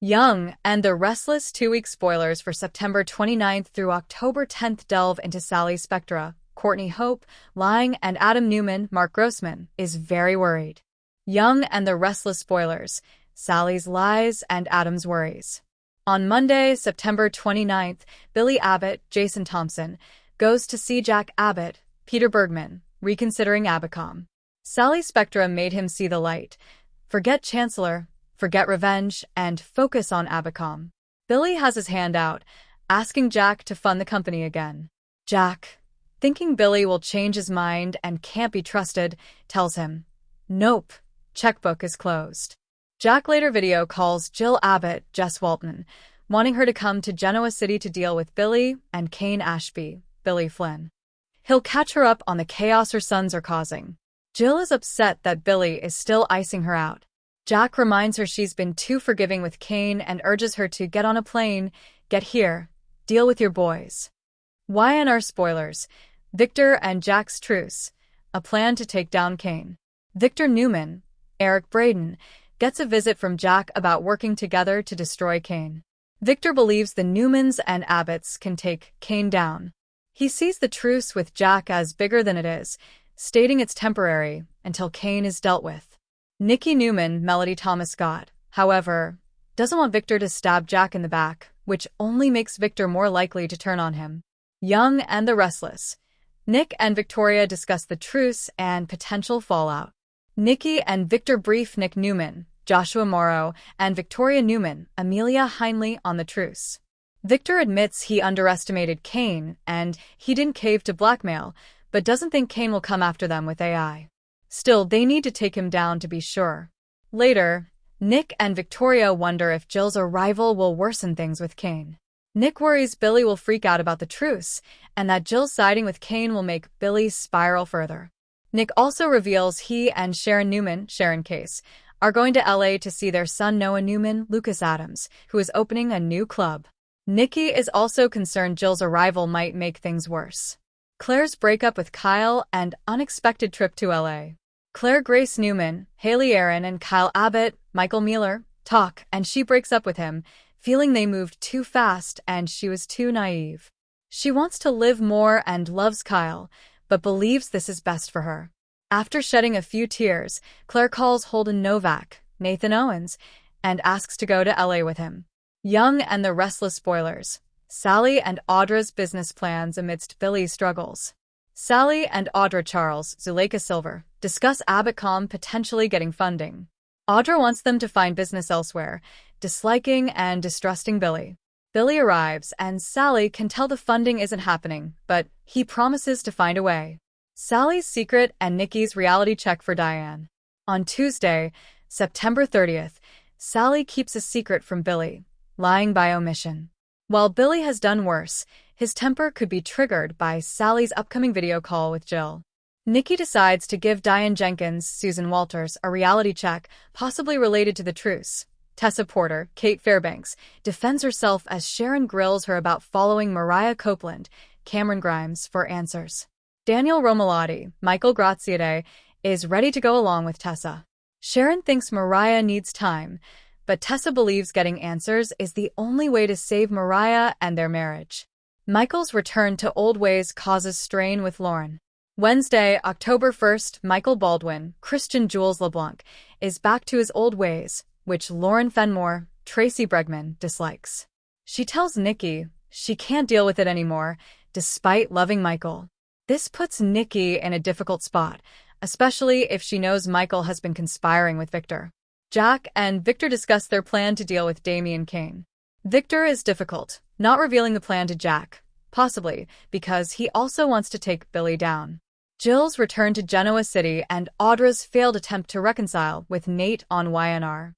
Young and the Restless 2-week spoilers for September 29th through October 10th delve into Sally's spectra. Courtney Hope, lying, and Adam Newman, Mark Grossman, is very worried. Young and the Restless spoilers, Sally's lies and Adam's worries. On Monday, September 29th, Billy Abbott, Jason Thompson, goes to see Jack Abbott, Peter Bergman, reconsidering Abacom. Sally's spectra made him see the light. Forget Chancellor, forget revenge, and focus on Abacom. Billy has his hand out, asking Jack to fund the company again. Jack, thinking Billy will change his mind and can't be trusted, tells him, "Nope, checkbook is closed." Jack later video calls Jill Abbott, Jess Walton, wanting her to come to Genoa City to deal with Billy and Kane Ashby, Billy Flynn. He'll catch her up on the chaos her sons are causing. Jill is upset that Billy is still icing her out. Jack reminds her she's been too forgiving with Kane and urges her to get on a plane, get here, deal with your boys. YNR spoilers, Victor and Jack's truce, a plan to take down Kane. Victor Newman, Eric Braden, gets a visit from Jack about working together to destroy Kane. Victor believes the Newmans and Abbotts can take Kane down. He sees the truce with Jack as bigger than it is, stating it's temporary until Kane is dealt with. Nikki Newman, Melody Thomas Scott, however, doesn't want Victor to stab Jack in the back, which only makes Victor more likely to turn on him. Young and the Restless. Nick and Victoria discuss the truce and potential fallout. Nikki and Victor brief Nick Newman, Joshua Morrow, and Victoria Newman, Amelia Heinley on the truce. Victor admits he underestimated Kane and he didn't cave to blackmail, but doesn't think Kane will come after them with AI. Still, they need to take him down to be sure. Later, Nick and Victoria wonder if Jill's arrival will worsen things with Kane. Nick worries Billy will freak out about the truce, and that Jill's siding with Kane will make Billy spiral further. Nick also reveals he and Sharon Newman, Sharon Case, are going to LA to see their son Noah Newman, Lucas Adams, who is opening a new club. Nikki is also concerned Jill's arrival might make things worse. Claire's breakup with Kyle and unexpected trip to LA. Claire Grace Newman, Haley Aaron, and Kyle Abbott, Michael Mueller, talk, and she breaks up with him, feeling they moved too fast and she was too naive. She wants to live more and loves Kyle, but believes this is best for her. After shedding a few tears, Claire calls Holden Novak, Nathan Owens, and asks to go to LA with him. Young and the Restless spoilers. Sally and Audra's business plans amidst Billy's struggles. Sally and Audra Charles, Zuleika Silver, discuss Abacom potentially getting funding. Audra wants them to find business elsewhere, disliking and distrusting Billy. Billy arrives and Sally can tell the funding isn't happening, but he promises to find a way. Sally's secret and Nikki's reality check for Diane. On Tuesday, September 30th, Sally keeps a secret from Billy, lying by omission. While Billy has done worse, his temper could be triggered by Sally's upcoming video call with Jill. Nikki decides to give Diane Jenkins, Susan Walters, a reality check, possibly related to the truce. Tessa Porter, Kate Fairbanks, defends herself as Sharon grills her about following Mariah Copeland, Cameron Grimes, for answers. Daniel Romalotti, Michael Graziade, is ready to go along with Tessa. Sharon thinks Mariah needs time, but Tessa believes getting answers is the only way to save Mariah and their marriage. Michael's return to old ways causes strain with Lauren. Wednesday, October 1st, Michael Baldwin, Christian Jules LeBlanc, is back to his old ways, which Lauren Fenmore, Tracy Bregman, dislikes. She tells Nikki she can't deal with it anymore, despite loving Michael. This puts Nikki in a difficult spot, especially if she knows Michael has been conspiring with Victor. Jack and Victor discuss their plan to deal with Damian Kane. Victor is difficult, not revealing the plan to Jack, possibly because he also wants to take Billy down. Jill's return to Genoa City and Audra's failed attempt to reconcile with Nate on YNR.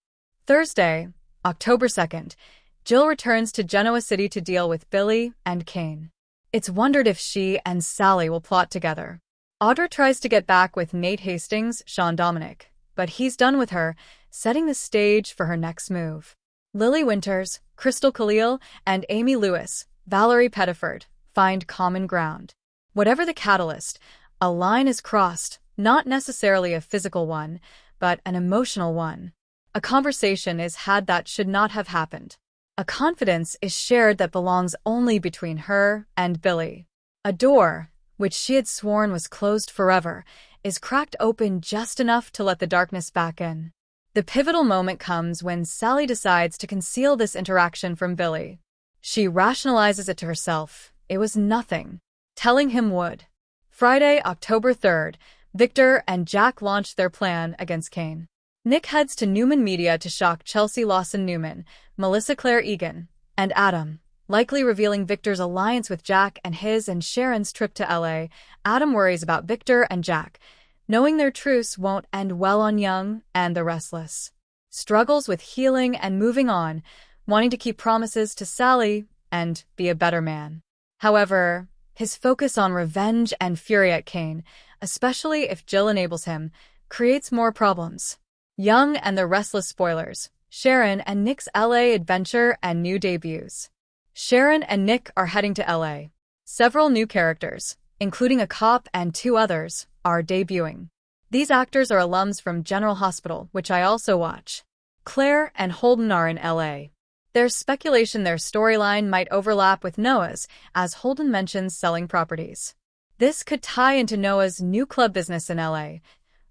Thursday, October 2nd, Jill returns to Genoa City to deal with Billy and Kane. It's wondered if she and Sally will plot together. Audra tries to get back with Nate Hastings, Sean Dominic, but he's done with her, setting the stage for her next move. Lily Winters, Crystal Khalil, and Amy Lewis, Valerie Pettiford, find common ground. Whatever the catalyst, a line is crossed, not necessarily a physical one, but an emotional one. A conversation is had that should not have happened. A confidence is shared that belongs only between her and Billy. A door, which she had sworn was closed forever, is cracked open just enough to let the darkness back in. The pivotal moment comes when Sally decides to conceal this interaction from Billy. She rationalizes it to herself. It was nothing. Telling him would. Friday, October 3rd, Victor and Jack launch their plan against Kane. Nick heads to Newman Media to shock Chelsea Lawson-Newman, Melissa Claire Egan, and Adam, likely revealing Victor's alliance with Jack and his and Sharon's trip to LA. Adam worries about Victor and Jack, knowing their truce won't end well on Young and the Restless. Struggles with healing and moving on, wanting to keep promises to Sally and be a better man. However, his focus on revenge and fury at Kane, especially if Jill enables him, creates more problems. Young and the Restless spoilers, Sharon and Nick's LA adventure and new debuts. Sharon and Nick are heading to LA. Several new characters, including a cop and 2 others, are debuting. These actors are alums from General Hospital, which I also watch. Claire and Holden are in LA. There's speculation their storyline might overlap with Noah's, as Holden mentions selling properties. This could tie into Noah's new club business in LA.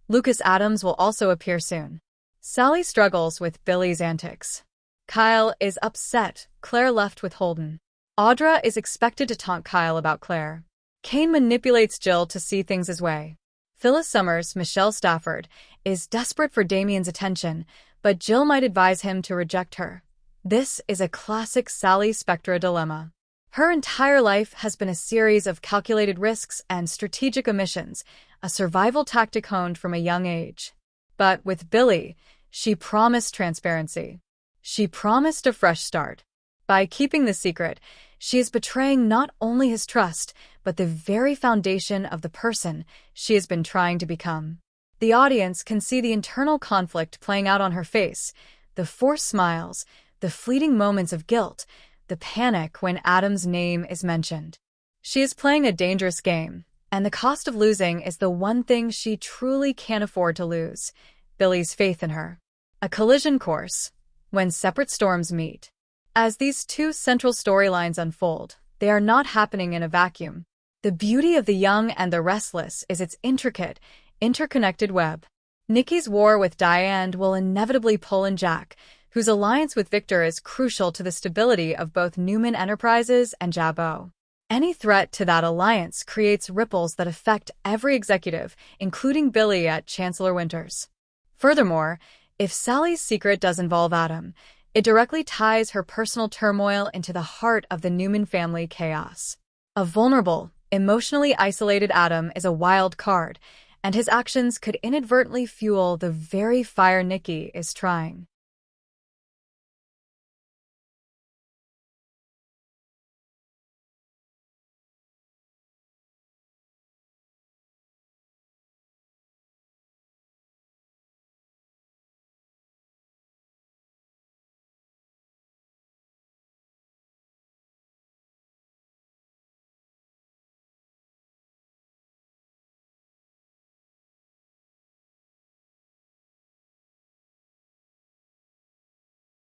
Lucas Adams will also appear soon. Sally struggles with Billy's antics. Kyle is upset Claire left with Holden. Audra is expected to taunt Kyle about Claire. Kane manipulates Jill to see things his way. Phyllis Summers, Michelle Stafford, is desperate for Damien's attention, but Jill might advise him to reject her. This is a classic Sally Spectra dilemma. Her entire life has been a series of calculated risks and strategic omissions, a survival tactic honed from a young age. But with Billy, she promised transparency. She promised a fresh start. By keeping the secret, she is betraying not only his trust, but the very foundation of the person she has been trying to become. The audience can see the internal conflict playing out on her face, the forced smiles, the fleeting moments of guilt, the panic when Adam's name is mentioned. She is playing a dangerous game, and the cost of losing is the one thing she truly can't afford to lose: Billy's faith in her. A collision course, when separate storms meet. As these 2 central storylines unfold, they are not happening in a vacuum. The beauty of The Young and the Restless is its intricate, interconnected web. Nikki's war with Diane will inevitably pull in Jack, whose alliance with Victor is crucial to the stability of both Newman Enterprises and Jabot. Any threat to that alliance creates ripples that affect every executive, including Billy at Chancellor Winters. Furthermore, if Sally's secret does involve Adam, it directly ties her personal turmoil into the heart of the Newman family chaos. A vulnerable, emotionally isolated Adam is a wild card, and his actions could inadvertently fuel the very fire Nikki is trying